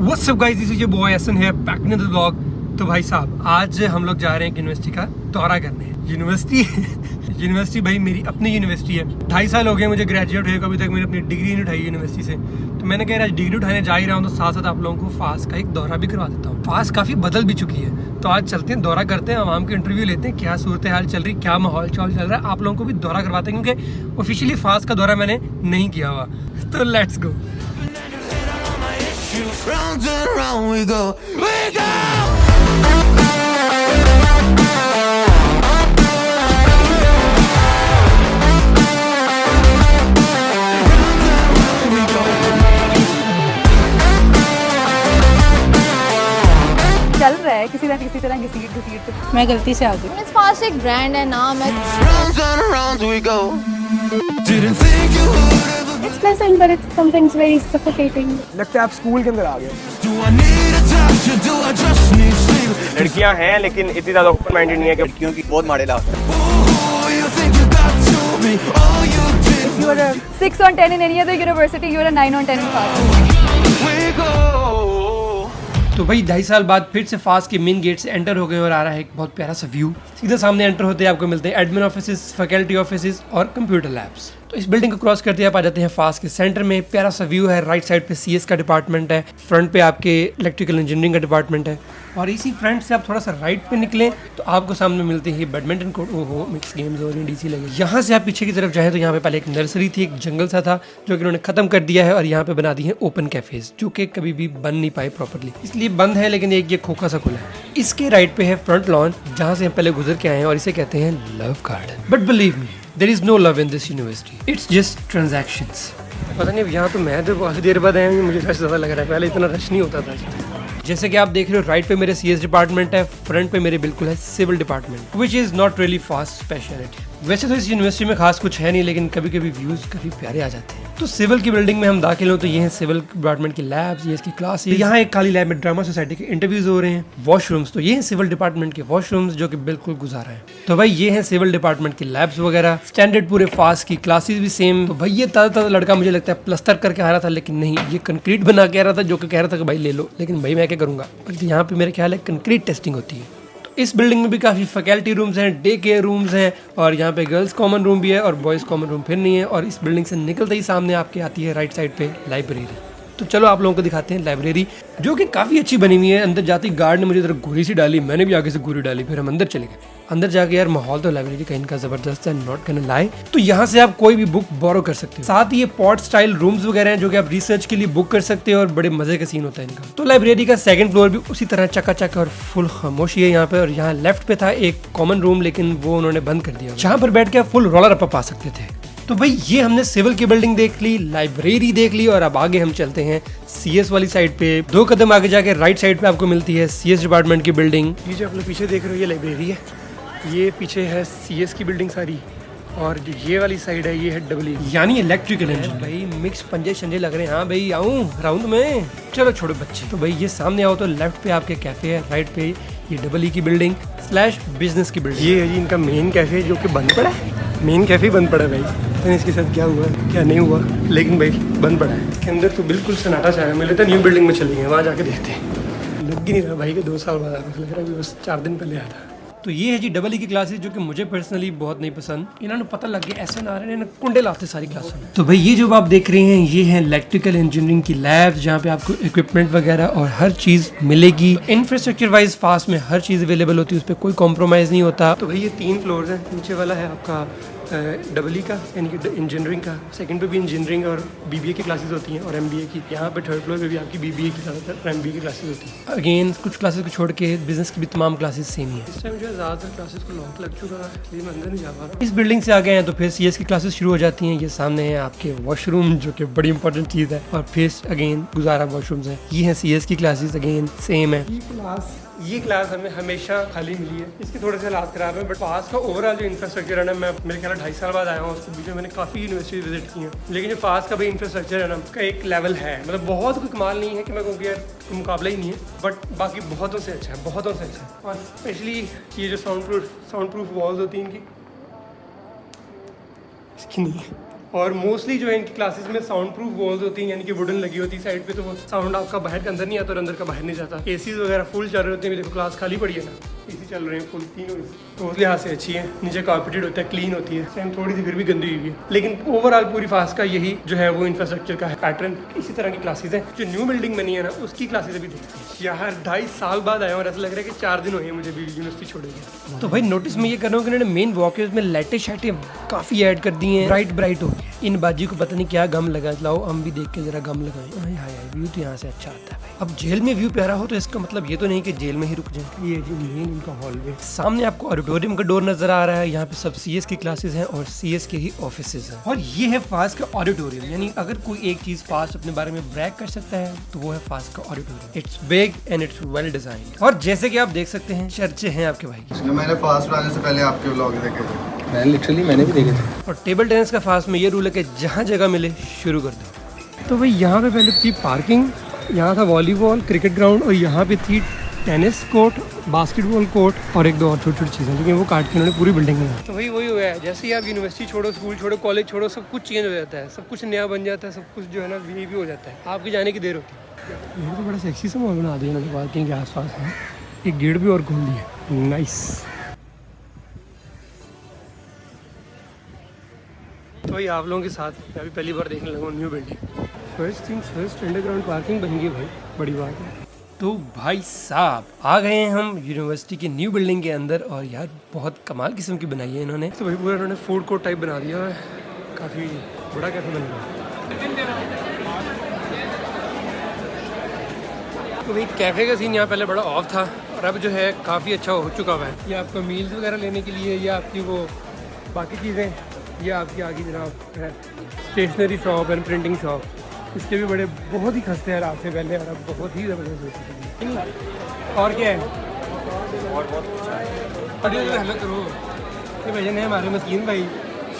What's up guys, this is your boy essence here, back in the vlog. तो भाई साहब, आज हम लोग जा रहे हैं यूनिवर्सिटी का दौरा करने। यूनिवर्सिटी भाई मेरी अपनी यूनिवर्सिटी है। 2.5 साल हो गए मुझे ग्रेजुएट हुए, अभी तक मैंने अपनी डिग्री नहीं उठाई यूनिवर्सिटी से। तो मैंने कहा आज डिग्री उठाने जा ही रहा हूँ, तो साथ साथ आप लोगों को फास का एक दौरा भी करवा देता हूँ। फास काफ़ी बदल भी चुकी है, तो आज चलते हैं, दौरा करते हैं, आवाम के इंटरव्यू लेते हैं, क्या सूरत हाल चल रही, क्या माहौल चल रहा है। आप लोगों को भी दौरा करवाते हैं, क्योंकि ऑफिशियली फास का दौरा मैंने नहीं किया हुआ। तो let's go. Round and round we go, we go. चल रहा है किसी तरह घसीट। मैं गलती से आ गई। मिस फास्ट एक ब्रांड है, नाम है। Round and round we go. Didn't think you would ever. It's pleasant but it's sometimes very suffocating. लगता है आप स्कूल के अंदर आ गए। Do I need a doctor? Do I just need sleep? लड़कियां हैं लेकिन इतनी ज्यादा ओपन माइंडेड नहीं है कि लड़कियों की बहुत माड़े लाभ है। Oh, you think you got to me? All you did You are a 6 on 10 in any other university. You are a 9 on 10 in FAS. we go. तो भाई 2.5 साल बाद फिर से फास के मेन गेट से एंटर हो गए और आ रहा है एक बहुत प्यारा सा व्यू। सीधा सामने एंटर होते हैं आपको मिलते हैं एडमिन ऑफिसेस, फैकल्टी ऑफिसेस और कंप्यूटर लैब्स। तो इस बिल्डिंग को क्रॉस करते आप आ जाते हैं फास के सेंटर में। प्यारा सा व्यू है, राइट साइड पे सीएस का डिपार्टमेंट है, फ्रंट पे आपके इलेक्ट्रिकल इंजीनियरिंग का डिपार्टमेंट है, और इसी फ्रंट से आप थोड़ा सा राइट पे निकलें तो आपको सामने मिलते हैं बैडमिंटन कोर्ट। ओहो, मिक्स गेम्स हो रही हैं, डीसी लगे। यहाँ से आप पीछे की तरफ जाएं तो यहाँ पे पहले एक नर्सरी थी, एक जंगल सा था जो कि उन्होंने खत्म कर दिया है, और यहाँ पे बना दी है ओपन कैफेज, जो कि कभी भी बन नहीं पाए प्रॉपरली, इसलिए बंद है, लेकिन एक ये खोखा सा खुला है। इसके राइट पे है फ्रंट लॉन, जहाँ से हम पहले गुजर के आए हैं, और इसे कहते हैं love garden. But believe me, there is no love in this university, it's just transactions. पता नहीं, यहाँ तो मैं तो काफ़ी देर बाद आया हूँ, मुझे रश ज़्यादा लग रहा है, पहले इतना रश नहीं होता था। जैसे कि आप देख रहे हो, राइट पे मेरे सीएस डिपार्टमेंट है, फ्रंट पे मेरे बिल्कुल है civil department, which is not really FAST specialty. वैसे तो इस यूनिवर्सिटी में खास कुछ है नहीं, लेकिन कभी कभी व्यूज़ काफ़ी प्यारे आ जाते हैं। तो सिविल की बिल्डिंग में हम दाखिल हो तो ये है सिविल डिपार्टमेंट की लैब्स, ये इसकी क्लासेस। यहाँ एक खाली लैब में ड्रामा सोसाइटी के इंटरव्यूज हो रहे हैं। वॉशरूम्स, तो ये है सिविल डिपार्टमेंट के वॉशरूम्स, जो कि बिल्कुल गुजारा है। तो भाई ये है सिविल डिपार्टमेंट की लैब्स वगैरह, स्टैंडर्ड पूरे फास्ट की क्लासेस भी सेम। तो भाई ये ताज़ा लड़का मुझे लगता है प्लस्तर करके आ रहा था, लेकिन नहीं, ये कंक्रीट बना के आ रहा था, जो कि कह रहा था कि भाई ले लो, लेकिन भाई मैं क्या करूँगा। यहाँ पे मेरे ख्याल है कंक्रीट टेस्टिंग होती है। इस बिल्डिंग में भी काफ़ी फैकल्टी रूम्स हैं, डे केयर रूम्स हैं, और यहाँ पे गर्ल्स कॉमन रूम भी है और बॉयज़ कॉमन रूम फिर नहीं है। और इस बिल्डिंग से निकलते ही सामने आपके आती है राइट साइड पे लाइब्रेरी। तो चलो आप लोगों को दिखाते हैं लाइब्रेरी, जो कि काफ़ी अच्छी बनी हुई है। अंदर जाती गार्ड ने मुझे इधर गोली सी डाली, मैंने भी आगे से गोली डाली, फिर हम अंदर चले गए। अंदर जाके यार माहौल तो लाइब्रेरी का इनका जबरदस्त है, नॉट कैन लाई। तो यहाँ से आप कोई भी बुक बोरो कर सकते हो। साथ ही ये पॉट स्टाइल रूम्स वगैरह हैं, जो कि आप रिसर्च के लिए बुक कर सकते हो, और बड़े मजे का सीन होता है इनका। तो लाइब्रेरी का सेकंड फ्लोर भी उसी तरह चकाचक और फुल खामोशी है यहाँ पे। और यहाँ लेफ्ट पे था एक कॉमन रूम, लेकिन वो उन्होंने बंद कर दिया, जहाँ पर बैठ के आप फुल रोलर अप पा सकते थे। तो भाई ये हमने सिविल की बिल्डिंग देख ली, लाइब्रेरी देख ली, और अब आगे हम चलते हैं सीएस वाली साइड पे। 2 कदम आगे जाके राइट साइड पे आपको मिलती है सीएस डिपार्टमेंट की बिल्डिंग। ये जो आप लोग पीछे देख रहे हो, ये लाइब्रेरी है, ये पीछे है सीएस की बिल्डिंग सारी, और जो ये वाली साइड है ये है डब्ल्यू, यानी इलेक्ट्रिकल इंजीनियरिंग। भाई मिक्स पंजे शंजे लग रहे हैं। हाँ भाई आऊँ राउंड में, चलो छोड़ो बच्चे। तो भाई ये सामने आओ तो लेफ्ट पे आपके कैफे है, राइट पे ये डब्ल्यू की बिल्डिंग स्लैश बिजनेस की बिल्डिंग। ये है जी इनका मेन कैफे, जो कि बंद पड़ा है। मेन कैफे बंद पड़ा है भाई, तो इसके साथ क्या हुआ क्या नहीं हुआ, लेकिन भाई बंद पड़ा है। इसके अंदर तो बिल्कुल सन्नाटा छाया। मुझे लगता है न्यू बिल्डिंग में चली गए, वहाँ जाके देखते हैं। लग ही नहीं रहा भाई के 2 साल बाद आ रहा, लग रहा है बस 4 दिन पहले आया था। तो ये है जी डबल ई की क्लासेस, जो कि मुझे पर्सनली बहुत नहीं पसंद। इन्होंने पता लग गया ऐसे ना रहे, कुंडे लाते सारी क्लासों में। तो भाई ये जो आप देख रहे हैं, ये है इलेक्ट्रिकल इंजीनियरिंग की लैब्स, जहाँ पे आपको इक्विपमेंट वगैरह और हर चीज़ मिलेगी। इंफ्रास्ट्रक्चर वाइज फास्ट में हर चीज़ अवेलेबल होती है, उस पर कोई कॉम्प्रोमाइज़ नहीं होता। तो भाई ये 3 फ्लोर्स हैं। नीचे वाला है आपका डबल ई का, यानी कि इंजीनियरिंग का। सेकंड पे भी इंजीनियरिंग और बीबीए की क्लासेस होती हैं, और एमबीए की। यहाँ पे थर्ड फ्लोर पे भी आपकी बीबीए की ज़्यादातर एमबीए की क्लासेस होती हैं। अगेन कुछ क्लासेस को छोड़ के बिजनेस की भी तमाम क्लासेस सेम ही है। इस टाइम जो है ज़्यादातर क्लासेस को लॉक लग चुका है, इसलिए मैं अंदर नहीं जा पा रहा। इस बिल्डिंग से आ गए हैं तो फिर सीएस की क्लासेस शुरू हो जाती हैं। ये सामने है आपके वॉशरूम, जो कि बड़ी इंपॉर्टेंट चीज़ है, और फिर अगेन गुजारा वॉशरूम्स हैं। ये है सीएस की क्लासेस, अगेन सेम है। ये क्लास हमें हमेशा खाली मिली है, इसके थोड़े से हालात खराब है, बट फास का ओवरऑल जो इंफ्रास्ट्रक्चर है ना, मैं मेरे ख्याल 2.5 साल बाद आया हूँ, उसके बीच में मैंने काफ़ी यूनिवर्सिटी विजिट की हैं, लेकिन जो फास का भी इंफ्रास्ट्रक्चर है ना, उसका एक लेवल है, मतलब बहुत कोई कमाल नहीं है कि मैं कहूँगी यार मुकाबला ही नहीं है, बट बाकी बहुतों से अच्छा है, बहुतों से अच्छा है। और स्पेशली ये जो साउंड प्रूफ वॉल्स होती हैं इनकी, इसकी नहीं है, और मोस्टली जो है इनकी क्लासेस में साउंड प्रूफ वॉल्स होती हैं, यानी कि वुडन लगी होती है साइड पे, तो वो साउंड आपका बाहर का अंदर नहीं आता और अंदर का बाहर नहीं जाता। एसीज वगैरह फुल चल रहे होते हैं। देखो क्लास खाली पड़ी है ना, एसी चल रहे हैं फुल, तीनों तो उस लिहाज से अच्छी है। नीचे कारपेटेड होता है, क्लीन होती है, सेम थोड़ी सी फिर भी गंदी हुई है, लेकिन ओवरऑल पूरी फास्ट का यही जो है वो इंफ्रास्ट्रक्चर का है पैटर्न। इसी तरह की क्लासेज हैं। जो न्यू बिल्डिंग बनी है ना, उसकी क्लासेज अभी देखते हैं। यार 2.5 साल बाद आया और ऐसा लग रहा है कि 4 दिन हुए हैं मुझे भी यूनिवर्सिटी छोड़े गए। तो भाई नोटिस में ये कर रहा हूँ कि उन्होंने मेन वॉकर्स में लाइटें शाइटें काफ़ी ऐड कर दी हैं, ब्राइट हो गई। इन बाजी को पता नहीं क्या गम लगा, लाओ हम भी देख के जरा गम लगाएं। हाय हाय, व्यू तो यहाँ से अच्छा आता है भाई। अब जेल में व्यू प्यारा हो तो इसका मतलब ये तो नहीं कि जेल में ही रुक जाए। ये जो मेन इनका हॉलवे, सामने आपको ऑडिटोरियम का डोर नजर आ रहा है। यहाँ पे सब सीएस की क्लासेस हैं और सीएस के ही ऑफिसेज हैं। और ये है फास्ट का ऑडिटोरियम, यानी अगर कोई एक चीज फास्ट अपने बारे में ब्रैग कर सकता है तो वो है फास्ट का auditorium. It's big and it's well designed. और जैसे कि आप देख सकते हैं चर्चे हैं आपके भाई की। मैंने फास्ट आने से पहले आपके व्लॉग देखे थे, मैंने भी देखे थे। और टेबल टेनिस का फास्ट में ये रूल है कि जहाँ जगह मिले शुरू कर दो। तो भाई यहाँ पे पहले थी पार्किंग, यहाँ था वॉलीबॉल क्रिकेट ग्राउंड, और यहाँ पे थी टेनिस कोर्ट, बास्केटबॉल कोर्ट और एक दो और छोटी छोटी चीज़ें, लेकिन वो काट के उन्होंने पूरी बिल्डिंग में। तो भाई वही हुआ है, जैसे ही आप यूनिवर्सिटी छोड़ो, स्कूल छोड़ो, कॉलेज छोड़ो, सब कुछ चेंज हो जाता है, सब कुछ नया बन जाता है, सब कुछ जो है ना वी भी हो जाता है। आपके जाने की देर होती है। ये तो बड़ा सेक्सी सा माहौल बना दिया उन्होंने पार्किंग के आसपास है। एक गेट भी और खोल दिया, नाइस। तो भाई आप लोगों के साथ मैं अभी पहली बार देखने लगा new building. First things first, underground parking बन गई भाई, बड़ी बात है। तो भाई साहब आ गए हैं हम यूनिवर्सिटी की न्यू बिल्डिंग के अंदर, और यार बहुत कमाल किस्म की बनाई है इन्होंने। तो भाई पूरा इन्होंने फूड कोर्ट टाइप बना दिया है, काफ़ी बड़ा कैफे बन गया। तो भाई कैफ़े का सीन यहाँ पहले बड़ा ऑफ था और अब जो है काफ़ी अच्छा हो चुका हुआ है। ये आपका मील्स वगैरह लेने के लिए, या आपकी वो बाकी चीज़ें, ये आपकी आगे जनाब है stationery shop and printing shop. इसके भी बड़े बहुत ही खस्ते हैं आपसे पहले, और अब बहुत ही ज़बरदस्त हो चुकी है। और क्या है और बहुत अच्छा हेलो करो। ये भजन है हमारे मस्कीन भाई,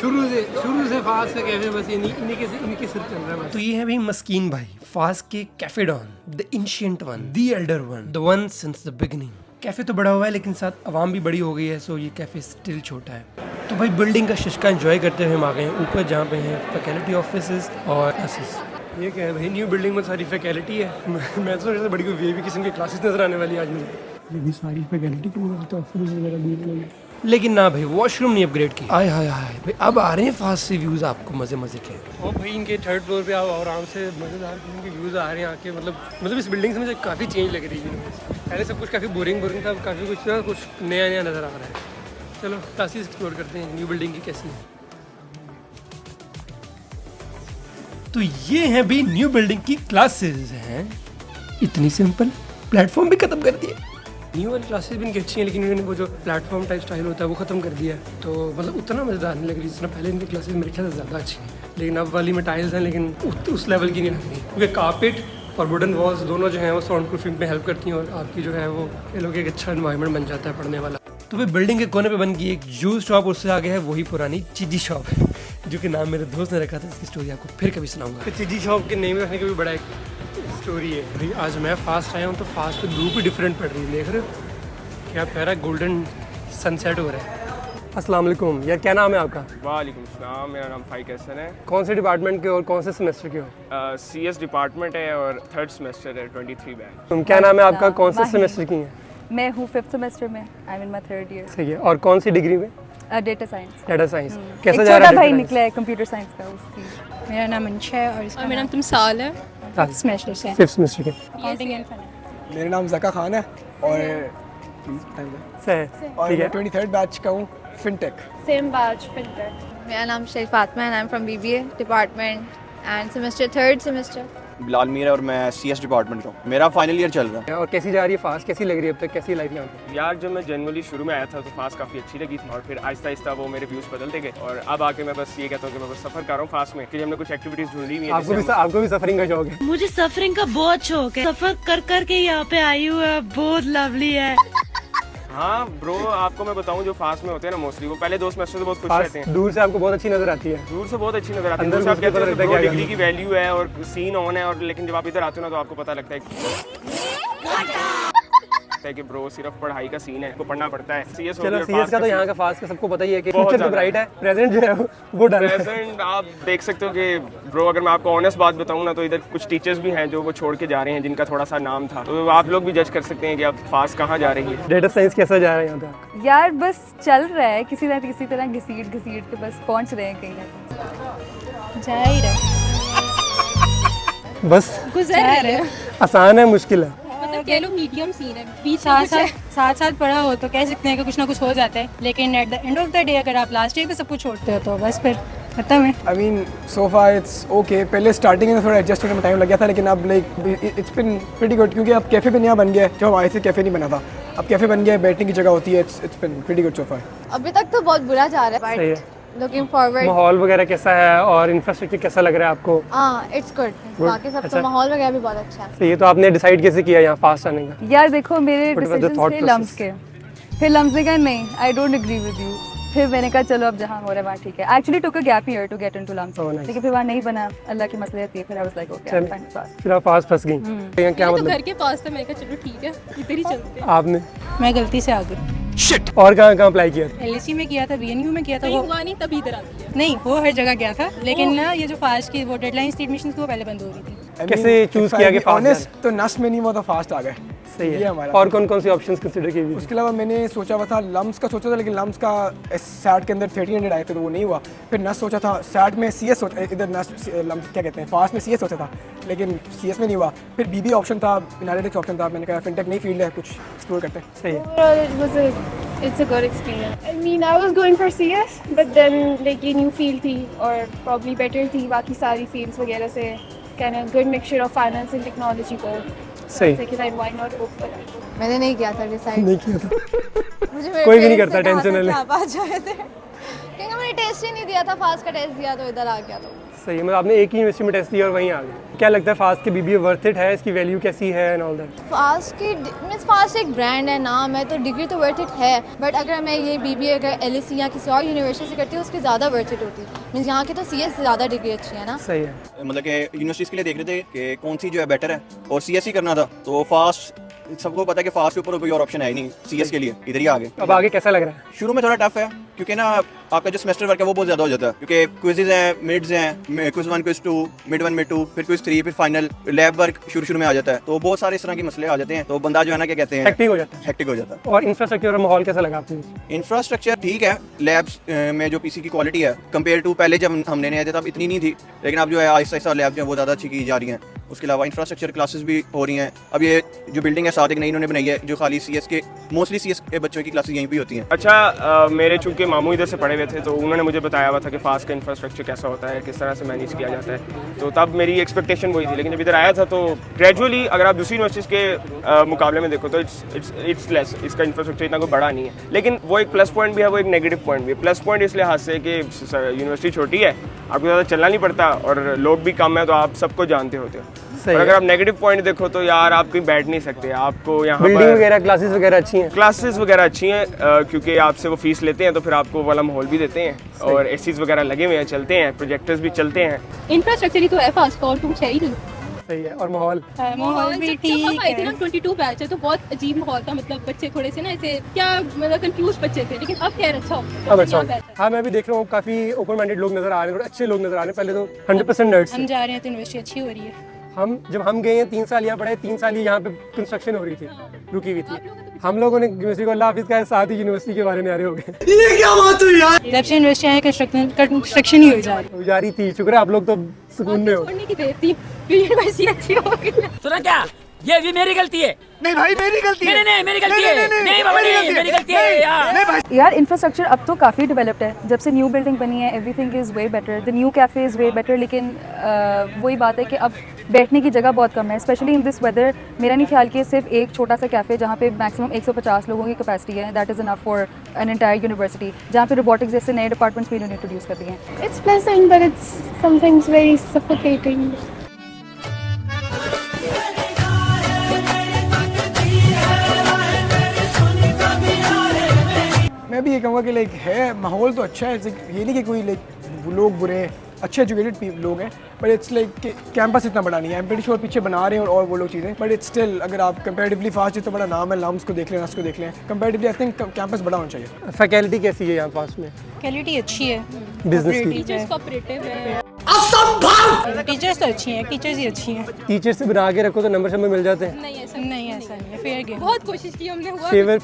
शुरू से फास्ट का कैफे बस इनके सिर चल रहा है। तो ये है भाई मस्कीन भाई, फास्ट के cafe Don, the ancient one, the elder one, the one since the beginning. Cafe तो बड़ा हुआ है लेकिन साथ आवाम भी बड़ी हो गई है, सो ये कैफे स्टिल छोटा है। तो भाई बिल्डिंग का शिश्का एंजॉय करते हुए हम आ गए हैं ऊपर, जहाँ पे हैं फैकल्टी ऑफिसेज और क्लासेस। ये क्या है भाई, न्यू बिल्डिंग में सारी फैकल्टी है। मैं तो सोचा बड़ी कोई वीआईपी किस्म की क्लासेस नजर आने वाली आज मुझे, ये भी सारी फैकल्टी की ऑफिस वगैरह भी। लेकिन ना भाई वॉशरूम नहीं अपग्रेड की। आय हाय हाय भाई, अब आ रहे हैं फास्ट से व्यूज़ आपको मज़े के। और भाई इनके 3rd फ्लोर पे आप आराम से मज़ेदार किस्म के व्यूज़ आ रहे हैं आके। मतलब इस बिल्डिंग से मुझे काफ़ी चेंज लग रही है। पहले सब कुछ काफ़ी बोरिंग था, काफ़ी कुछ ना कुछ नया नज़र आ रहा है। चलो क्लासेस एक्सप्लोर करते हैं न्यू बिल्डिंग की कैसी है। तो ये है भी न्यू बिल्डिंग की क्लासेस हैं, इतनी सिंपल। प्लेटफॉर्म भी खत्म कर दिया। न्यू वाली क्लासेस भी इनकी अच्छी हैं, लेकिन इन्होंने वो जो प्लेटफॉर्म टाइप स्टाइल होता है वो खत्म कर दिया है। तो मतलब उतना मज़ेदार नहीं लग रही जितना पहले इनकी क्लासेस मेरे ख्याल से ज़्यादा अच्छी हैं। लेकिन अब वाली में टाइल्स हैं, लेकिन उस लेवल की नहीं लग रही, क्योंकि कारपेट और वुडन वॉल्स दोनों जो हैं वो साउंड प्रूफिंग में हेल्प करती हैं, और आपकी जो है वो ये लोग एक अच्छा एनवायरनमेंट बन जाता है पढ़ने वाला। तो भाई बिल्डिंग के कोने पे बन गई एक जूस शॉप, उससे आगे है वही पुरानी चिज्जी शॉप है, जो कि नाम मेरे दोस्त ने रखा था। इसकी स्टोरी आपको फिर कभी सुनाऊंगा। तो चिज्जी शॉप के नेम रखने का भी बड़ा एक स्टोरी है भाई। आज मैं फास्ट आया हूँ तो फास्ट पे धूप भी डिफरेंट पड़ रही है, देख रहे हो क्या प्यारा गोल्डन सनसेट हो रहा है। अस्सलाम वालेकुम यार, क्या नाम है आपका? वालेकुम सलाम, मेरा नाम फाइक हसन है। कौन से डिपार्टमेंट के और कौन से सेमेस्टर के हो? CS डिपार्टमेंट है और 3rd सेमेस्टर है, 23 बैच। तुम क्या नाम है आपका, कौन से सेमेस्टर की हैं? मैं हूँ 5th सेमेस्टर में, I am in my 3rd year. सही है। और कौन सी डिग्री में? Data science. डेटा साइंस कैसा एक जा रहा है? छोटा भाई निकला है कंप्यूटर साइंस का, उसकी। मेरा नाम अंशा है और इसका मेरा नाम तुमसाल है, 5th सेमेस्टर से, 5th सेमेस्टर के। Accounting and finance. मेरा नाम ज़का खान है और मैं 23rd बैच का हूँ, फिनटेक। Same batch fintech. मेरा नाम शेख फातिमा है, I am from BBA department end semester 3rd semester. Bilal Mir है और मैं CS डिपार्टमेंट का हूँ, मेरा फाइनल ईयर चल रहा है। और कैसी जा रही है फास्ट, कैसी लग रही है अब तक, कैसी लाइफ यहाँ पे? यार जब मैं जनरली शुरू में आया था तो फास्ट काफ़ी अच्छी लगी थी, और फिर आहिस्ता आहिस्ता वो मेरे व्यूज़ बदलते गए, और अब आके मैं बस ये कहता हूँ कि मैं बस सफ़र कर रहा हूँ फास्ट में, कि हमने कुछ एक्टिविटीज़ ढूंढी हुई है। आपको भी सफरिंग का शौक है? मुझे सफरिंग का बहुत शौक है, सफर कर के यहाँ पे आई हूँ, बहुत लवली है। हाँ ब्रो, आपको मैं बताऊं जो फास्ट में होते हैं ना मोस्टली वो पहले 2 सेमेस्टर से बहुत खुश रहते हैं। दूर से आपको बहुत अच्छी नजर आती है। दूर से बहुत अच्छी नजर आती है। अंदर दूर से आप कहते हैं क्या डिग्री की वैल्यू है और सीन ऑन है, और लेकिन जब आप इधर आते हो ना तो आपको पता लगता है लगता है कि ब्रो सिर्फ पढ़ाई का सीन है, को पढ़ना पड़ता है। सीएस चलो सीएस का तो यहाँ का फास्ट का सबको पता ही है कि फ्यूचर तो ब्राइट है, प्रेजेंट जो है वो डर है। प्रेजेंट आप देख सकते हो कि ब्रो अगर मैं आपको ऑनेस्ट बात बताऊँ ना तो इधर कुछ टीचर्स भी हैं जो वो छोड़ के जा रहे हैं जिनका थोड़ा सा नाम था, तो आप लोग भी जज कर सकते हैं कि अब फास्ट कहाँ जा रही है। डेटा साइंस कैसा जा रहा है यहाँ पे? यार बस चल रहा है, किसी तरह घसीट के बस पहुंच रहे हैं कहीं ना कहीं। जा ही रहा बस गुजर रहे हैं। आसान है मुश्किल है, मतलब कह लो मीडियम सीन है, बीच साथ पढ़ा हो तो कह सकते हैं कि कुछ ना कुछ हो जाता है, लेकिन at the end of the day अगर आप लास्ट ईयर पे सब कुछ छोड़ते हो तो बस फिर खत्म है। I mean so far it's okay. पहले स्टार्टिंग में थोड़ा एडजस्ट होने में टाइम लग गया था, लेकिन अब like it's been pretty good, क्योंकि अब कैफ़े भी नया बन गया है। जब हम आए थे कैफ़े नहीं बना था, अब कैफ़े बन गया है, बैठने की जगह होती है। It's been pretty good so far. अभी तक तो बहुत बुरा जा रहा है, सही है। बट लुकिंग फॉरवर्ड माहौल वगैरह कैसा है और इंफ्रास्ट्रक्चर कैसा लग रहा है आपको? हाँ इट्स गुड, बाकी सब अच्छा। तो माहौल वगैरह भी बहुत अच्छा है। सही है। तो आपने डिसाइड कैसे किया यहाँ फास्ट आने का? यार देखो मेरे What was the decision thought थे process? लम्स के, फिर लम्स ने कहा नहीं I don't agree with you, फिर मैंने कहा चलो अब जहाँ हो रहा है वहाँ ठीक है। Actually took a gap year to get into LUMS, Oh, nice. लेकिन फिर वहाँ नहीं बना, अल्लाह की मसलियत थी, फिर I was like okay I find fast. फिर आप फास्ट फंस गई यहाँ, क्या मतलब? घर के पास था, मैंने कहा चलो ठीक है इधर ही चलते हैं। आपने? मैं गलती से आ गई। और कहाँ अप्लाई किया? एलएससी में किया था, बीएनयू में किया था, वो हुआ नहीं तभी इधर आ गया। नहीं वो हर जगह गया था, लेकिन ना ये जो फास्ट की वो डेडलाइन थी एडमिशन की वो पहले बंद हो रही थी। कैसे choose किया कि fast ऑनेस्ट तो नस में नहीं हुआ, तो फास्ट आ गए। सही ये है। हमारा। और कौन कौन सी ऑप्शंस कंसीडर की हुई? उसके अलावा मैंने सोचा हुआ था लम्स का सोचा था, लेकिन लम्स का सैट के अंदर 1300 आए थे तो वो नहीं हुआ। फिर नस सोचा था, सैट में सीएस सोचा, इधर नस लम्स क्या कहते हैं फास्ट में सीएस सोचा था, लेकिन सीएस में नहीं हुआ। फिर बीबी ऑप्शन था, एनालिटिक्स ऑप्शन था, मैंने कहा फिनटेक नई फील्ड है, कुछ एक्सप्लोर करते हैं। सही है। It's a good experience. I mean, I was going for CS, but then like ये new field थी और probably better थी बाकी सारी fields वगैरह से, kind of good mixture of finance and technology को। सही। Second, why not go for it? मैंने नहीं किया था डिसाइड, नहीं किया था। मुझे मेरे कोई भी नहीं parents करता, ने कहा टेंशन था ना ले। कि आप आ जाए थे, क्योंकि मैंने टेस्ट ही नहीं दिया था, फास्ट का टेस्ट दिया तो इधर आ गया। तो सही है। मतलब आपने एक ही यूनिवर्सिटी में टेस्ट दिया और वहीं आ गए। क्या लगता है फास्ट के बीबीए वर्थ इट है? इसकी वैल्यू कैसी है एंड ऑल दैट? फास्ट की मीन्स फास्ट एक ब्रांड है, नाम है, तो डिग्री तो वर्थ इट है, बट अगर मैं ये बीबीए अगर एलएससी या किसी और यूनिवर्सिटी से करती हूँ उसकी ज़्यादा वर्थ इट होती है। मीन्स यहाँ की तो सीएस से ज़्यादा डिग्री अच्छी है ना। सही है। मतलब कि यूनिवर्सिटीज़ के लिए देख रहे थे कि कौन सी जो है बेटर है, और सीएस ही करना था, तो फास्ट सबको पता है कि फास्ट के ऊपर कोई और ऑप्शन है ही नहीं, सीएस के लिए इधर ही आ गए। अब आगे कैसा लग रहा है? शुरू में थोड़ा टफ है, क्योंकि ना आपका जो सेमेस्टर वर्क है वो बहुत ज़्यादा हो जाता है, क्योंकि क्विज़ेज हैं, मिड्स हैं, क्विज़ 1 क्विज़ 2, मिड 1 मिड 2, फिर क्विज़ 3, फिर फाइनल, लैब वर्क शुरू में आ जाता है, तो बहुत सारे इस तरह के मसले आ जाते हैं, तो बंदा जो है ना क्या कहते हैं हेक्टिक हो जाता है। हेक्टिक हो जाता है। और इंफ्रास्ट्रक्चर और माहौल कैसा लगा आपको? इंफ्रास्ट्रक्चर ठीक है, लैब्स में जो पीसी की क्वालिटी है कंपेयर टू पहले जब हमने नए थे तब इतनी नहीं थी, लेकिन अब जो है आहिस्ता आहिस्ता लैब जो है वो ज़्यादा अच्छी की जा रही हैं। उसके अलावा इंफ्रास्ट्रक्चर क्लासेस भी हो रही हैं। अब ये जो बिल्डिंग है साथ एक नई इन्होंने बनाई है जो खाली सीएस के, मोस्टली सीएस के बच्चों की क्लासेस यहीं पे होती हैं। अच्छा मेरे चूंकि मामू इधर से पढ़े हुए थे तो उन्होंने मुझे बताया हुआ था कि फास्ट का इंफ्रास्ट्रक्चर कैसा होता है, किस तरह से मैनेज किया जाता है, तो तब मेरी एक्सपेक्टेशन वही थी। लेकिन जब इधर आया था तो ग्रेजुअली अगर आप दूसरी यूनिवर्सिटीज़ के मुकाबले में देखो तो इट्स लेस, इसका इंफ्रास्ट्रक्चर इतना कोई बड़ा नहीं है। लेकिन वो एक प्लस पॉइंट भी है, वो एक नेगेटिव पॉइंट भी है। प्लस पॉइंट इस लिहाज से कि यूनिवर्सिटी छोटी है, आपको ज़्यादा चलना नहीं पड़ता और लोग भी कम है, तो आप सबको जानते होते हो। और अगर आप नेगेटिव पॉइंट देखो तो यार आप कहीं बैठ नहीं सकते, आपको यहाँ बिल्डिंग वगैरह क्लासेस वगैरह अच्छी हैं? क्लासेस वगैरह अच्छी हैं, क्योंकि आपसे वो फीस लेते हैं तो फिर आपको वाला माहौल भी देते हैं, और एसीज वगैरह लगे हुए हैं, चलते हैं, प्रोजेक्टर्स भी चलते हैं। Infrastructure ही तो है फास्ट का, और कुछ है ही नहीं। सही है। और माहौल? माहौल भी ठीक है। 22 बैच है तो बहुत अजीब माहौल था, मतलब बच्चे थोड़े से ना ऐसे क्या मतलब कंफ्यूज बच्चे थे, लेकिन अब खैर अच्छा अब अच्छा। हाँ मैं भी देख रहा हूँ काफ़ी ओपन माइंडेड लोग नजर आ रहे हैं, थोड़े अच्छे लोग नजर आ रहे हैं। पहले तो 100% नर्ड्स। हम जा रहे हैं तो यूनिवर्सिटी अच्छी हो रही है। जब हम गए हैं 3 साल यहाँ पढ़े, 3 साल यहाँ पे कंस्ट्रक्शन हो रही थी, रुकी हुई थी। हम लोगों ने यूनिवर्सिटी को अल्लाह हाफिज़ कहा, साथ ही यूनिवर्सिटी के बारे में आ रहे हो गए। ये क्या बात हुई यार? जब से यूनिवर्सिटी आए कंस्ट्रक्शन ही हो जा रही थी। शुक्र है आप लोग तो सुकून में हो। पढ़ने की देर थी, यूनिवर्सिटी अच्छी हो गई। सुना क्या? ये भी मेरी गलती है। नहीं भाई मेरी गलती है। नहीं मेरी गलती है। नहीं बाबा नहीं मेरी गलती है यार। इंफ्रास्ट्रक्चर अब तो काफ़ी डेवलप्ड है, जब से न्यू बिल्डिंग बनी है everything is way better, the new cafe is way better. लेकिन वही बात है कि अब बैठने की जगह बहुत कम है, स्पेशली इन दिस वेदर। मेरा नहीं ख्याल कि सिर्फ एक छोटा सा कैफ़े जहाँ पे मैक्सिमम 150 लोगों की कैपेसिटी है, that is enough for an entire university, जहाँ पे रोबोटिक्स जैसे नए डिपार्टमेंट्स भी इन्होंने इंट्रोड्यूस कर दिए हैं। It's pleasant, but it's sometimes very suffocating. मैं भी ये कहूँगा कि लाइक है माहौल तो अच्छा है, ये नहीं कि कोई लाइक लोग बुरे हैं, अच्छे एजुकेटेड लोग हैं, बट इट्स लाइक कैंपस इतना बड़ा नहीं है। आई एम प्रीटी श्योर पीछे बना रहे हैं और वो लोग चीज़ें, बट इट्स स्टिल अगर आप कंपैरेटिवली फास्ट जितना बड़ा नाम है, लम्स को देख लें, नस को देख लें, कंपैरेटिवली आई थिंक कैंपस बड़ा होना चाहिए। फैकल्टी कैसी है यहाँ पास में? फैकल्टी अच्छी है, बिजनेस की टीचर्स कोऑपरेटिव है, असंभव। टीचर्स तो अच्छी हैं, टीचर्स ही अच्छी हैं। टीचर से बना के रखो तो नंबर शंबर मिल जाते हैं? नहीं ऐसा नहीं है, फेयर गेम। बहुत कोशिश की हमने, हुआ फेवर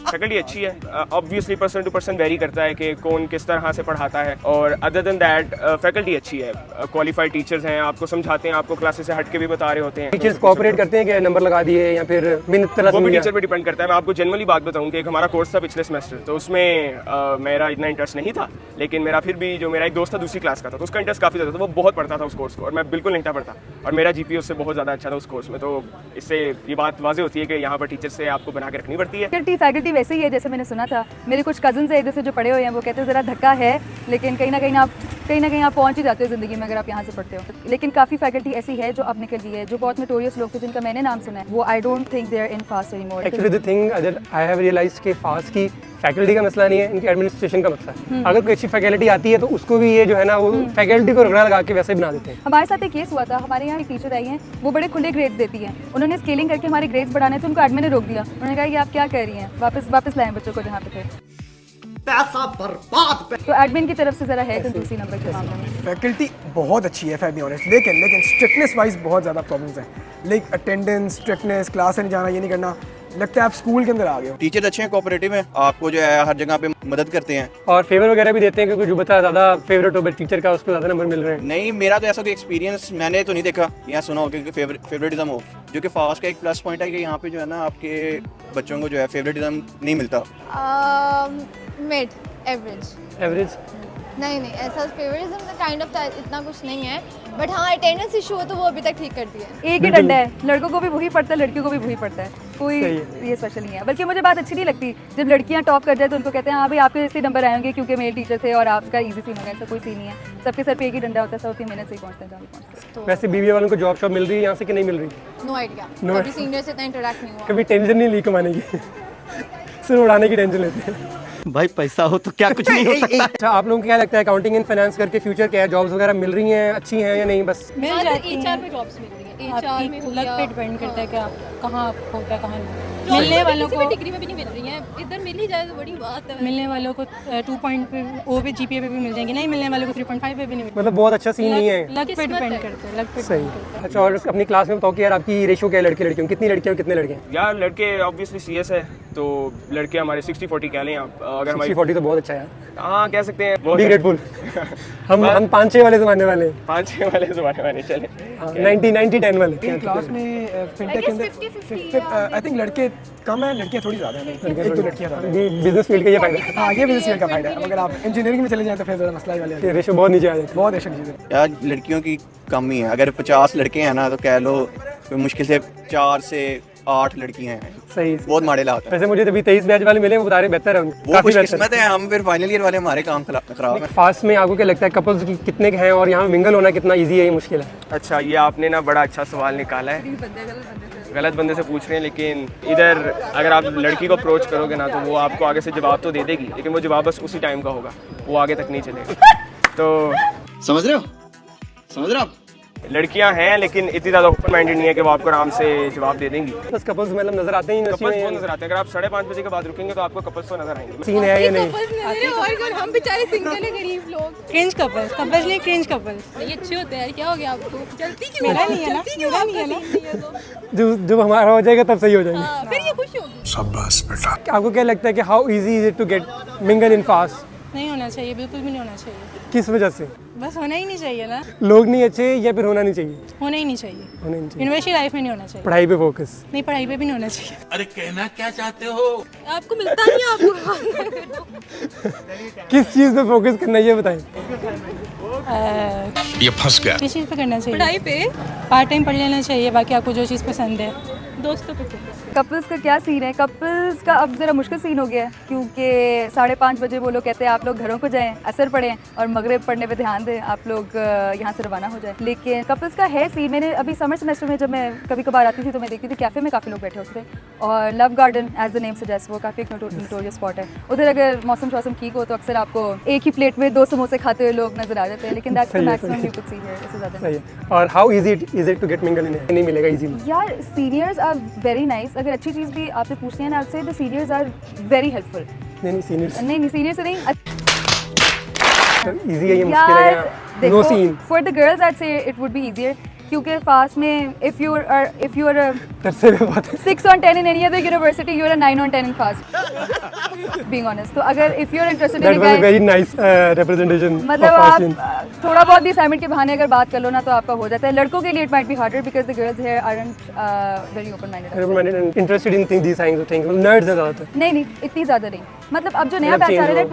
फैकल्टी अच्छी है, obviously person to person vary करता है कि कौन किस तरह से पढ़ाता है, और अदर देन दैट फैकल्टी अच्छी है, क्वालिफाइड टीचर्स हैं, आपको समझाते हैं, आपको क्लासेस से हट के भी बता रहे होते हैं। टीचर्स कोऑपरेट करते हैं कि नंबर लगा दिए या फिर बिन तरह वो भी टीचर पे डिपेंड करता है। मैं आपको जनरली बात बताऊं कि एक हमारा कोर्स था पिछले सेमेस्टर, तो उसमें मेरा इतना इंटरेस्ट नहीं था, लेकिन मेरा फिर भी जो मेरा एक दोस्त था दूसरी क्लास का था, तो उसका इंटरेस्ट काफ़ी ज़्यादा था, वो बहुत पढ़ता था उस कोर्स को, और मैं बिल्कुल नहीं था पढ़ता, और मेरा जीपीए उससे बहुत ज़्यादा अच्छा था उस कोर्स में। तो इससे ये बात वाज़ेह होती है कि यहाँ पर टीचर से आपको बना के रखनी पड़ती है। फैकल्टी वैसे ही है जैसे मैंने सुना था, मेरे कुछ कजन्स है इधर से जो पढ़े हुए हैं, वो कहते हैं ज़रा धक्का है, लेकिन कहीं ना कहीं आप पहुंच ही जाते हो ज़िंदगी में अगर आप यहाँ से पढ़ते हो। लेकिन काफ़ी फैकल्टी ऐसी है जो अब निकल गई है, जो बहुत नोटोरियस लोग थे जिनका मैंने नाम सुना है, वो I don't think they are in FAST anymore. Actually the thing that I have realised कि फास्ट की फैकल्टी का मसला नहीं है, इनकी एडमिनिस्ट्रेशन का मसला है। अगर कोई अच्छी फैकल्टी आती है तो उसको भी ये जो है ना वो फैकल्टी को रगड़ा लगा के वैसे बना देते हैं। हमारे साथ एक केस हुआ था, हमारे यहाँ एक टीचर आई हैं, वो बड़े खुले ग्रेड्स देती हैं, उन्होंने स्केलिंग करके हमारे ग्रेड्स बढ़ाने थे, उनको एडमिन ने रोक दिया। उन्होंने कहा कि आप क्या कर रही हैं, वापस लाएं बच्चों को जहाँ पे थे। पैसा बर्बाद। तो एडमिन की तरफ से ज़रा है कंजूसी नंबर के मामले में। फैकल्टी बहुत अच्छी है, बी ऑनेस्ट, लेकिन स्ट्रिक्टनेस वाइज बहुत ज़्यादा प्रॉब्लम्स हैं, लाइक अटेंडेंस, स्ट्रिक्टनेस, क्लास से नहीं जाना, ये नहीं करना, लगता है आप स्कूल के अंदर आ गए हो। टीचर अच्छे हैं, कोऑपरेटिव हैं, आपको जो है हर जगह पे मदद करते हैं, और फेवर वगैरह भी देते हैं, क्योंकि जो बच्चा ज़्यादा फेवरेट हो टीचर का उसको ज़्यादा नंबर मिल रहे हैं। नहीं, मेरा तो ऐसा कोई एक्सपीरियंस मैंने तो नहीं देखा, यहाँ सुना हो कि फेवरेटिज्म हो, जो कि फास्ट का एक प्लस पॉइंट है कि यहाँ पे जो है ना आपके बच्चों को जो है फेवरेटिज्म नहीं मिलता। मिड एवरेज नहीं ऐसा फेवरिज्म का काइंड ऑफ इतना कुछ नहीं है, बट हाँ अटेंडेंस इशू हो तो वो अभी तक ठीक कर दिया है। एक ही डंडा है, लड़कों को भी वही पड़ता है, लड़कियों को भी वही पड़ता है, कोई ये स्पेशल नहीं है। बल्कि मुझे बात अच्छी नहीं लगती जब लड़कियां टॉप कर जाए तो उनको कहते हैं हाँ भाई आपके इसलिए नंबर आएंगे क्योंकि मेरे टीचर थे और आपका इजी सीन होगा, ऐसा कोई सीन नहीं है। सबके सर पे एक ही डंडा होता है, सब 3 महीने से ही पहुँचते हैं। तो वैसे बीबीए वालों को जॉब शॉप मिल रही है यहाँ से कि नहीं मिल रही? नो आइडिया, कभी सीनियर से इतना इंटरेक्ट नहीं हुआ। कभी टेंशन नहीं ली कमाने की, सिर्फ उड़ाने की टेंशन लेते हैं। भाई पैसा हो तो क्या कुछ नहीं हो सकता। अच्छा, आप लोगों को क्या लगता है अकाउंटिंग एंड फाइनेंस करके फ्यूचर क्या है, जॉब्स वगैरह मिल रही हैं, अच्छी हैं या नहीं? बस मिल जाती है, एचआर में जॉब्स मिल रही है, एचआर में लक पे डिपेंड करता है क्या कहाँ होता है कहाँ नहीं। मिलने वालों को डिग्री में भी नहीं मिल रही है, इधर मिल ही जाए तो बड़ी बात है। मिलने वालों को 2.0 पे जीपीए पे भी मिल जाएंगे, नहीं मिलने वालों को 3.5 पे भी नहीं मिलेंगे। मतलब बहुत अच्छा सीन नहीं है, लक पे डिपेंड करता है, लक पे सही। अच्छा, और अपनी क्लास में बताओ कि यार आपकी रेशियो क्या है लड़के लड़कियों, कितनी लड़कियां और कितने लड़के हैं? यार लड़के ऑब्वियसली सीएस है, तो लड़के हमारे 60-40 कह लें आप। अगर हमारी 60-40 तो बहुत अच्छा है, हाँ कह सकते हैं, बहुत ग्रेटफुल। हम 5-6 वाले ज़माने वाले हैं, 5-6 वाले ज़माने वाले चले, 90-10 वाले। क्लास में फिनटेक के अंदर आई थिंक लड़के कम है, लड़कियां थोड़ी ज़्यादा हैं, 1-2 लड़कियां ज़्यादा हैं। बिजनेस फील्ड का ये फायदा है। हाँ, ये बिजनेस फील्ड का फायदा है। अगर आप इंजीनियरिंग में चले जाएं तो फिर ज़रा मसला ही वाले हैं, रेशियो बहुत नीचे आ जाती है, बहुत रेशो नीचे। यार लड़कियों की कम ही है, अगर 50 लड़के हैं ना तो कह लो मुश्किल से 4 से 8 लड़कियां हैं। सही, बहुत माड़े हालात है। वैसे मुझे तभी 23 बैच वाले मिले, वो बता रहे बेहतर है, वो खुशकिस्मत है, हम फिर फाइनल ईयर वाले हमारे काम खराब है। फास्ट में आपको क्या लगता है कपल्स कितने के हैं और यहाँ मिंगल होना कितना इजी है, ये मुश्किल है? अच्छा, ये आपने ना बड़ा अच्छा सवाल निकाला है, गलत बंदे से पूछ रहे हैं, लेकिन इधर अगर आप लड़की को अप्रोच करोगे ना तो वो आपको आगे से जवाब तो दे देगी, लेकिन वो जवाब बस उसी टाइम का होगा, वो आगे तक नहीं चलेगा। तो समझ रहे हो आप? लड़कियां हैं लेकिन इतनी ज़्यादा ओपन माइंडेड नहीं है कि वो आपको आराम से जवाब दे देंगी। बस कपल्स मतलब नजर आते ही, कपल्स वो नजर आते हैं, अगर आप 5:30 बजे के बाद रुकेंगे तो आपको कपल्स तो नजर आएंगे। सीन है या नहीं? और हम बेचारे सिंगल है, गरीब लोग। क्रिंज कपल्स नहीं, क्रिंज कपल्स ये अच्छे होते हैं यार, क्या हो गया आपको? जल्दी क्यों? मेरा नहीं है ना, जब हमारा हो जाएगा तब सही हो जाएंगे। फिर ये खुश होगी। शाबाश बेटा। आपको क्या लगता है कि how easy is it to get mingle in FAST? नहीं होना चाहिए, बिल्कुल भी नहीं होना चाहिए। किस वजह से? बस होना ही नहीं चाहिए ना, लोग नहीं अच्छे या फिर होना नहीं चाहिए? होना ही नहीं चाहिए, होना ही नहीं चाहिए। यूनिवर्सिटी लाइफ में नहीं होना चाहिए, पढ़ाई पे फोकस नहीं, पढ़ाई पे भी नहीं होना चाहिए। अरे कहना क्या चाहते हो? आपको मिलता नहीं है, आपको किस चीज़ पे फोकस करना है ये बताएं। ये फंस गया। किस चीज़ पे करना चाहिए? पढ़ाई पे पार्ट टाइम पढ़ लेना चाहिए, बाकी आपको जो चीज़ पसंद है। दोस्तों पे कपल्स का क्या सीन है? कपल्स का अब ज़रा मुश्किल सीन हो गया है, क्योंकि 5:30 बजे वो लोग कहते हैं आप लोग घरों को जाएं, असर पढ़ें और मगरिब पढ़ने पे ध्यान दें, आप लोग यहाँ से रवाना हो जाए। लेकिन कपल्स का है सीन, मैंने अभी समर सेमेस्टर में जब मैं कभी कभार आती थी तो मैं देखती थी कैफ़े में काफ़ी लोग बैठे होते थे, और love garden as the name suggest वो काफ़ी एक नोटोरियस स्पॉट है। उधर अगर मौसम शौसम ठीक हो तो अक्सर आपको एक ही प्लेट में 2 समोसे खाते हुए लोग नजर आ जाते हैं, लेकिन that's the maximum you could see here, इससे ज़्यादा सही है। और how easy is it to get mingle in? नहीं मिलेगा इजीली यार। सीनियर्स आर वेरी नाइस, अगर अच्छी चीज़ भी आपसे पूछनी है ना, I would say the seniors are very helpful. नहीं सीनियर्स नहीं सीनियर्स नहीं, इजी है ये, मुश्किल है या no scene? For the girls I would say it would be easier, क्योंकि फास्ट में इफ यू आर तरसे में बात है 6 on 10 in any other university, you are a 9 on 10 in fast, being honest. तो अगर if you are interested in a guy, that was a very nice representation मतलब of आप fashion. थोड़ा बहुत भी असाइनमेंट के बहाने अगर बात कर लो ना तो आपका हो जाता है। लड़कों के लिए it might be harder because the girls here aren't very open-minded and interested in these kinds of things. Nerds हैं ज़्यादातर। नहीं इतनी ज़्यादा नहीं, मतलब अब जो नया बैच आ रहा है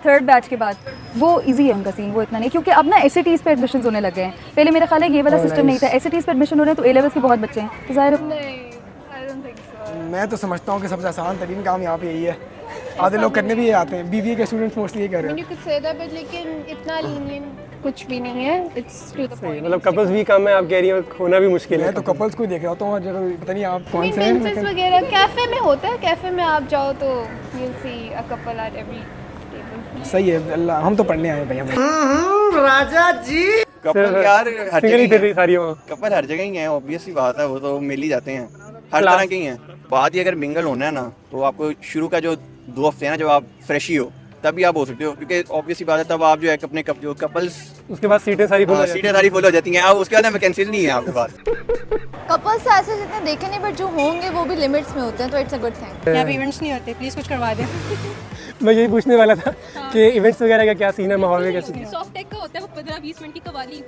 23rd बैच के बाद वो इजी है उनका सीन, वो इतना नहीं, क्योंकि अब ना SATs पे एडमिशन होने लगे हैं। पहले मेरा ख्याल है ये वाला सिस्टम नहीं था, SATs पे एडमिशन हो रहे हैं तो A levels के बहुत बच्चे हैं, तो ज़ाहिर मैं तो समझता हूँ कि सबसे आसान तरीन काम यहाँ पे यही है, आधे लोग करने भी आते हैं, BBA के स्टूडेंट्स मोस्टली ये कर रहे हैं। लेकिन इतना लीनियंट कुछ भी नहीं है, इट्स टू द पॉइंट। मतलब कपल्स भी कम है आप कह रही हैं, होना भी मुश्किल है। मैं तो कपल्स को ही देख रहा होता हूँ, जब पता नहीं आप कौन से हैं वगैरह कैफे में होता है, कैफे में आप जाओ तो you will see a couple at every table. सही है, अल्लाह हम तो पढ़ने आए भैया। राजा जी कपल यार हर जगह, कपल हर जगह ही हैं, ऑब्वियस सी बात है, वो तो मिल ही जाते हैं, हर तरह के ही हैं। बात ही अगर मिंगल होना है ना तो आपको शुरू का जो 2 हफ्ते हैं ना, जब आप फ्रेश ही हो तभी आप हो सकते हो, क्योंकि ऑब्वियस सी बात है तब आप जो है अपने जो कपल्स, उसके बाद सीटें सारी फुल हो जाती हैं, अब उसके बाद वैकेंसीज नहीं है आपके पास। कपल्स ऐसे जितने देखे नहीं, बट जो होंगे वो भी लिमिट्स में होते हैं, तो इट्स अ गुड थिंग। यहाँ पे इवेंट्स नहीं होते, प्लीज़ कुछ करवा दें। मैं यही पूछने वाला था कि इवेंट्स वगैरह का क्या सीन है, माहौल में कैसे? सॉफ्ट टेक का होता है वो 15-20 मिनट की कवाली,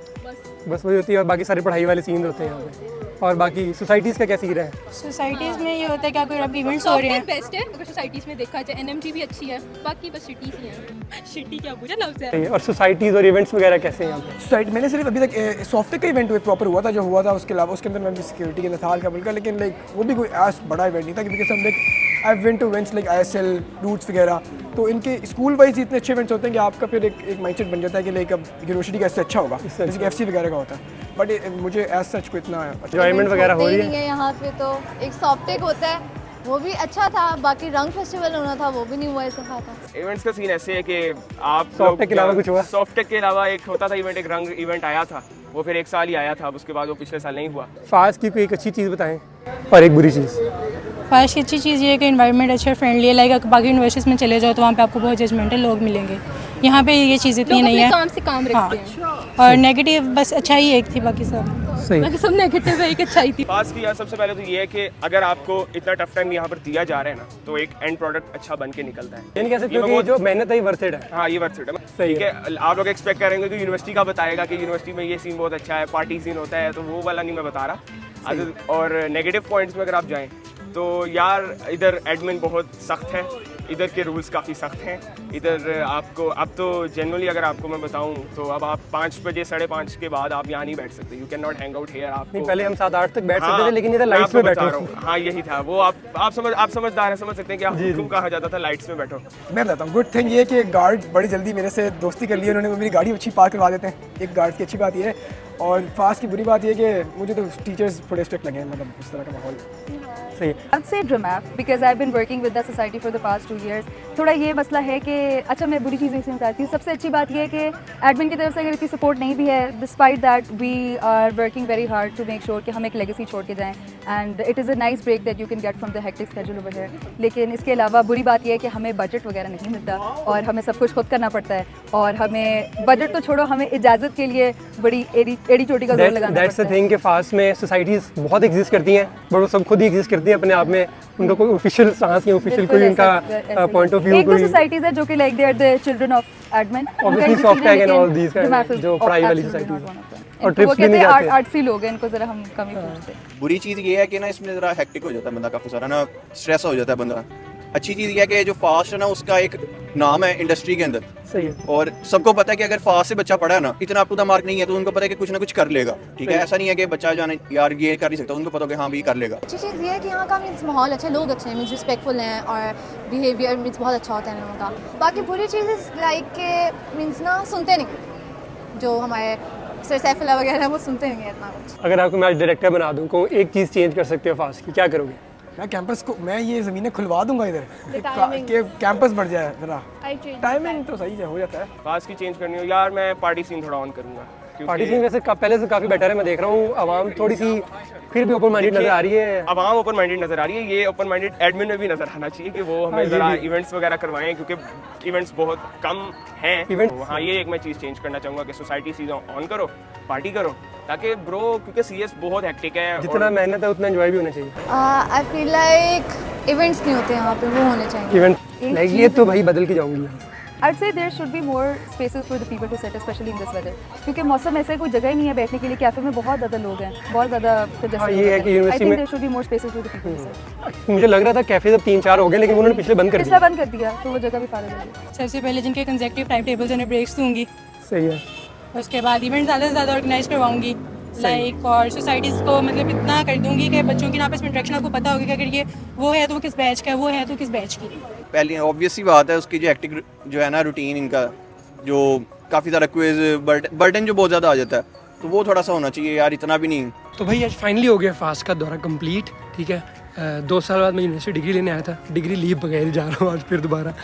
बस वही होती है, और बाकी सारे पढ़ाई वाले सीन होते हैं यहाँ पे। और बाकी सोसाइटीज़ का क्या सीन है? सोसाइटीज़ में ये होता है कि अगर अभी इवेंट्स हो रहे हैं, बेस्ट है अगर सोसाइटीज़ में देखा जाए। NMT भी अच्छी है, बाकी बस सिटीज़ ही हैं। सिटी क्या पूछा लफ्ज़ है। और सोसाइटीज़ और इवेंट्स वगैरह कैसे हैं यहाँ पे? सोसाइटी मैंने सिर्फ अभी तक सॉफ्ट टेक का इवेंट प्रॉपर हुआ था, जो हुआ था उसके अलावा उसके अंदर मैं भी सिक्योरिटी के अंदर था हल्का फुल्का, लेकिन लाइक वो भी कोई ऐसा बड़ा इवेंट नहीं था, क्योंकि सब like I went to events like ISL roots वगैरह, तो इनके स्कूल वाइज इतने अच्छे इवेंट्स होते हैं कि आपका फिर एक माइंडसेट बन जाता है कि लाइक अब यूनिवर्सिटी का इससे अच्छा होगा, जैसे कि FC वगैरह का होता है। बट मुझे एज सच को इतना एंजॉयमेंट वगैरह हो रही है यहाँ पे, तो एक सॉफ्ट टेक होता है वो भी अच्छा था, बाकी रंग फेस्टिवल होना था वो भी नहीं हुआ, ऐसा था। इवेंट्स का सीन ऐसे है कि आप सॉफ्ट टेक के अलावा कुछ हुआ? सॉफ्ट टेक के अलावा एक होता था इवेंट, एक रंग इवेंट आया था, वो फिर 1 साल ही आया था, उसके बाद वो पिछले साल नहीं हुआ। फास्ट की कोई एक अच्छी चीज़ बताएं और एक बुरी चीज़। फास्ट की अच्छी चीज़ ये है कि एनवायरनमेंट अच्छा फ्रेंडली है, लाइक बाकी यूनिवर्सिटीज़ में चले जाओ तो वहाँ पे आपको बहुत जजमेंटल लोग मिलेंगे, यहाँ पे ये चीज़ इतनी नहीं है, काम से काम रखते हैं। और नेगेटिव बस अच्छा ही एक थी, बाकी सब सही, बाकी सब नेगेटिव है, एक अच्छाई थी। फास्ट की यार सबसे पहले तो ये है कि अगर आपको इतना टफ टाइम यहाँ पर दिया जा रहा है ना, तो एक एंड प्रोडक्ट अच्छा बन के निकलता है। यानी कह सकते हो कि जो मेहनत है वर्थ इट है। हाँ ये वर्थ इट है, ठीक है। आप लोग एक्सपेक्ट करेंगे कि यूनिवर्सिटी का बताएगा कि यूनिवर्सिटी में ये सीन बहुत अच्छा है, पार्टी सीन होता है, तो वो वाला नहीं मैं बता रहा। और नेगेटिव पॉइंट्स में अगर आप जाएँ तो यार इधर एडमिन बहुत सख्त है, इधर के रूल्स काफ़ी सख्त हैं। इधर आपको अब तो जनरली अगर आपको मैं बताऊं तो अब आप 5 बजे 5:30 के बाद आप यहाँ नहीं बैठ सकते, you can not hang out here. आप पहले हम 7-8 तक बैठ सकते थे, लेकिन इधर लाइट्स में बैठो। हाँ यही था वो, आप समझदार हैं, समझ सकते हैं कि आप क्यों कहा जाता था लाइट्स में बैठो। मैं बताता हूँ, गुड थिंग ये कि गार्ड बड़ी जल्दी मेरे से दोस्ती कर ली, उन्होंने मेरी गाड़ी अच्छी पार्क करवा देते हैं, एक गार्ड की अच्छी बात ये है। और फास्ट की बुरी बात ये है कि मुझे तो टीचर्स थोड़े स्ट्रिक्ट लगे हैं, मतलब इस तरह का माहौल सही है। I'd say DRMAF because I've been working with the society for the past 2 years. थोड़ा ये मसला है कि अच्छा मैं बुरी चीज़ें इसमें बताती हूँ। सबसे अच्छी बात ये है कि एडमिन की तरफ से अगर इतनी सपोर्ट नहीं भी है, despite that we are working very hard to make sure कि हम एक लेगेसी छोड़ के जाएँ, and it is a nice break that you can get from the hectic schedule over here. लेकिन इसके अलावा बुरी बात यह है कि हमें बजट वगैरह नहीं मिलता और हमें सब कुछ खुद करना पड़ता है, और हमें बजट तो छोड़ो, हमें इजाज़त के लिए बड़ी एड़ी चोटी का जोर लगाना पड़ता है। थिंग कि फास्ट में सोसाइटीज़ बहुत एग्जिस्ट करती हैं, बट वो सब खुद ही एग्जिस्ट करती हैं अपने आप में, उनका कोई ऑफिशियल सांस या ऑफिशियल कोई उनका पॉइंट ऑफ व्यू कोई सोसाइटीज है जो कि like they are the children of admin, obviously soft tech and all these जो पढ़ाई वाली सोसाइटीज और ट्रिप्स भी नहीं जाते, आर्ट्सी लोग हैं, इनको जरा हम कम ही पूछते हैं। बुरी चीज़ ये है कि ना इसमें ज़रा हेक्टिक हो जाता है बंदा, काफ़ी सारा ना स्ट्रेस हो जाता है बंदा। अच्छी चीज़ ये है कि जो फास्ट है ना उसका एक नाम है इंडस्ट्री के अंदर, सही है, और सबको पता है कि अगर फास्ट से बच्चा पढ़ा है ना, इतना अप टू द मार्क नहीं है, तो उनको पता है कि कुछ ना कुछ कर लेगा, ठीक है। ऐसा नहीं है कि बच्चा जाने यार ये कर नहीं सकता, उनको पता है कि हाँ भी कर लेगा। अच्छी चीज़ ये है कि यहाँ का मीन्स माहौल अच्छा है, लोग अच्छे हैं, मीन्स रिस्पेक्टफुल हैं, और बिहेवियर मीन्स बहुत अच्छा होता है लोगों का। बाकी बुरी चीज़ लाइक के मीन्स ना सुनते नहीं, जो हमारे सर सैफुल्लाह वगैरह वो सुनते नहीं हैं इतना कुछ। अगर आपको मैं आज डायरेक्टर बना दूँ को एक चीज़ चेंज कर सकते हो फास्ट की, क्या करोगे? मैं कैंपस को मैं ये ज़मीनें खुलवा दूंगा इधर कि कैंपस बढ़ जाए ज़रा। टाइमिंग तो सही है, हो जाता है। फास्ट की चेंज करनी हो यार, मैं पार्टी सीन थोड़ा ऑन करूँगा। पार्टी सीन वैसे पहले से काफ़ी बेटर है, मैं देख रहा हूँ। आवाम थोड़ी सी फिर भी ओपन माइंडेड नज़र आ रही है। आवाम ओपन माइंडेड नज़र आ रही है, ये ओपन माइंडेड एडमिन में भी नज़र आना चाहिए कि वो हमें ज़रा इवेंट्स वगैरह करवाएं, क्योंकि इवेंट्स बहुत कम हैं। हाँ, ये एक मैं चीज़ चेंज करना चाहूँगा कि सोसाइटी चीज़ें ऑन करो, पार्टी करो, ताकि ब्रो क्योंकि सीएस बहुत हेक्टिक है। जितना मेहनत है उतना एंजॉय भी होना चाहिए। आई फील लाइक इवेंट्स नहीं होते यहाँ पे, वो होने चाहिए इवेंट लाइक ये तो भाई बदल के जाऊँगी। I'd say there should be more spaces for the people to sit, especially in this weather. क्योंकि मौसम ऐसे कोई जगह ही नहीं है बैठने के लिए। कैफे में बहुत ज़्यादा लोग हैं, बहुत ज़्यादा congestion ये है कि I think there should be more spaces for the people to sit. मुझे लग रहा था कैफे जब 3-4 हो गए, लेकिन उन्होंने पिछले बंद कर दिया तो वो जगह भी फायदा देगी। सबसे पहले जिनके कंसेक्टिव टाइम टेबल्स उन्हें ब्रेक्स दूंगी। सही है। उसके बाद इवेंट ज़्यादा से ज़्यादा ऑर्गेनाइज करवाऊंगी लाइक, और सोसाइटीज़ को मतलब इतना कर दूंगी कि बच्चों की आपस में इंटरेक्शन आपको पता होगी कि अगर ये वो है तो वो किस बैच का है, वो है तो किस बैच की। पहली ऑब्वियस सी बात है उसकी जो एक्टिव जो है ना रूटीन इनका, जो काफ़ी ज़्यादा क्विज बर्डन जो बहुत ज़्यादा आ जाता है, तो वो थोड़ा सा होना चाहिए यार, इतना भी नहीं। तो भाई आज फाइनली हो गया फास्ट का दौरा कंप्लीट। ठीक है, 2 साल बाद मैं यूनिवर्सिटी डिग्री लेने आया था, डिग्री लीव बगैर जा रहा हूँ आज फिर दोबारा,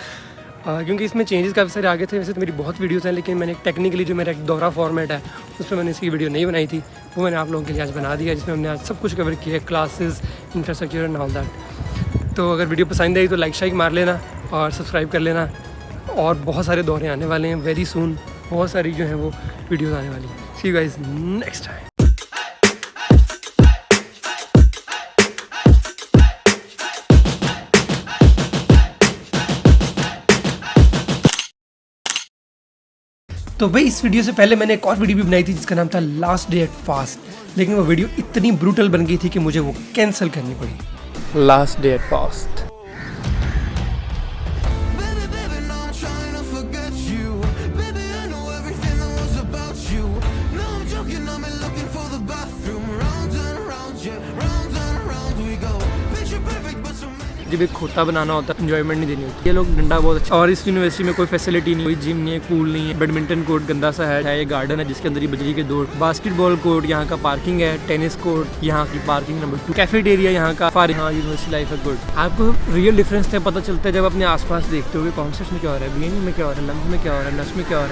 क्योंकि इसमें चेंजेस काफ़ी सारे आगे थे। वैसे तो मेरी बहुत वीडियोस हैं, लेकिन मैंने टेक्निकली जो मेरा एक दौरा फॉर्मेट है उसमें मैंने इसकी वीडियो नहीं बनाई थी, वो मैंने आप लोगों के लिए आज बना दिया, जिसमें हमने आज सब कुछ कवर किया है, classes, infrastructure and all that. तो अगर वीडियो पसंद आई तो लाइक शाइक मार लेना और सब्सक्राइब कर लेना, और बहुत सारे दौरे आने वाले हैं वेरी सून, बहुत सारी जो है वो वीडियोज़ आने वाली हैं। सी यू गाइस नेक्स्ट टाइम। तो भाई इस वीडियो से पहले मैंने एक और वीडियो भी बनाई थी जिसका नाम था लास्ट डे एट फास्ट, लेकिन वो वीडियो इतनी ब्रूटल बन गई थी कि मुझे वो कैंसिल करनी पड़ी। Last day at fast. जब एक खोता बनाना होता है, एंजॉयमेंट नहीं देनी होती। ये लोग डंडा बहुत अच्छा, और इस यूनिवर्सिटी में कोई फैसिलिटी नहीं, कोई जिम नहीं है, पूल नहीं है, बैडमिंटन कोर्ट गंदा सा है, ये गार्डन है जिसके अंदर ही बिजली के दौड़, बास्केटबॉल कोर्ट, यहाँ का पार्किंग है, टेनिस कोर्ट यहाँ की पार्किंग नंबर 2, कैफेटेरिया यहाँ का, यहाँ यूनिवर्सिटी लाइफ है गुड। आपको रियल डिफरेंस तब पता चलता है जब अपने आसपास देखते हो कॉन्सर्ट्स में क्या हो रहा है, बीएनयू में क्या हो रहा है, लम्स में क्या हो रहा है, नस में क्या हो रहा